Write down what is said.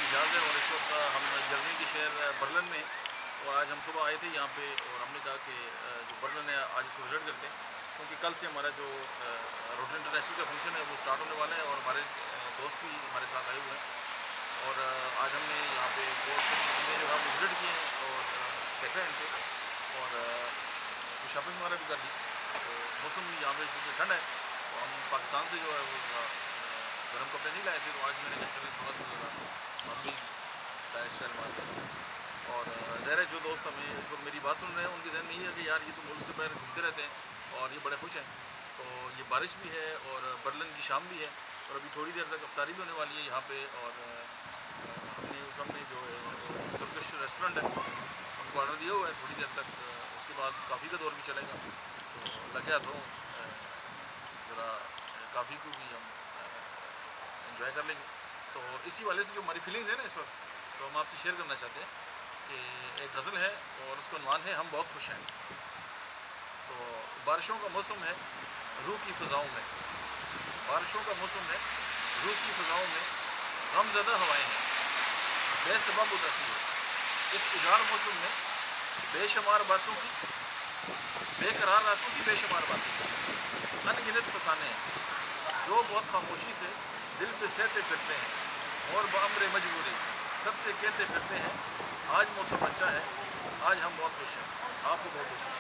اعجاز ہے اور اس وقت ہم جرمنی کے شہر برلن میں ہیں اور آج ہم صبح آئے تھے یہاں پہ اور ہم نے کہا کہ جو برلن ہے آج اس کو وزٹ کرتے ہیں کیونکہ کل سے ہمارا جو روٹری انٹرنیشنل کا فنکشن ہے وہ اسٹارٹ ہونے والا ہے اور ہمارے دوست بھی ہمارے ساتھ آئے ہوئے ہیں اور آج ہم نے یہاں پہ بہت سے جو ہے ہم وزٹ کیے ہیں اور دیکھا ہے ان کو اور شاپنگ وغیرہ بھی کر لی. تو موسم یہاں پہ چونکہ ٹھنڈ ہے تو ہم پاکستان سے جو ہے وہ گرم کپڑے نہیں لائے تھے تو آج میں نے کہا چلے تھوڑا سا ہم بھی اسٹائل مارتے ہیں. اور ظاہر ہے جو دوست ہمیں اس وقت میری بات سن رہے ہیں ان کے ذہن میں یہ ہے کہ یار یہ تو ملک سے باہر گھومتے رہتے ہیں اور یہ بڑے خوش ہیں. تو یہ بارش بھی ہے اور برلن کی شام بھی ہے اور ابھی تھوڑی دیر تک افطاری بھی ہونے والی ہے یہاں پہ اور ہم نے اس نے جو ہے ترکش ریسٹورینٹ ہے ان کو آرڈر دیا ہوا ہے تھوڑی دیر تک اس کے بعد کافی کا دور بھی چلے گا تو لگے ہاتھ ہوں ذرا کافی کو بھی ہم انجوائے کر لیں گے. تو اسی والے سے جو ہماری فیلنگز ہیں نا اس وقت تو ہم آپ سے شیئر کرنا چاہتے ہیں کہ ایک غزل ہے اور اس کا عنوان ہے ہم بہت خوش ہیں. تو بارشوں کا موسم ہے روح کی فضاؤں میں بارشوں کا موسم ہے روح کی فضاؤں میں غم زدہ ہوائیں ہیں بے سبب اداسی ہے اس اجاڑ موسم میں بے شمار باتوں کی بے قرار راتوں کی بے شمار باتیں کی ان گنت فسانے ہیں جو بہت خاموشی سے دل پہ سہتے پھرتے ہیں اور بامر مجبوری سب سے کہتے پھرتے ہیں آج موسم اچھا ہے آج ہم بہت خوش ہیں. آپ کو بہت خوش ہیں.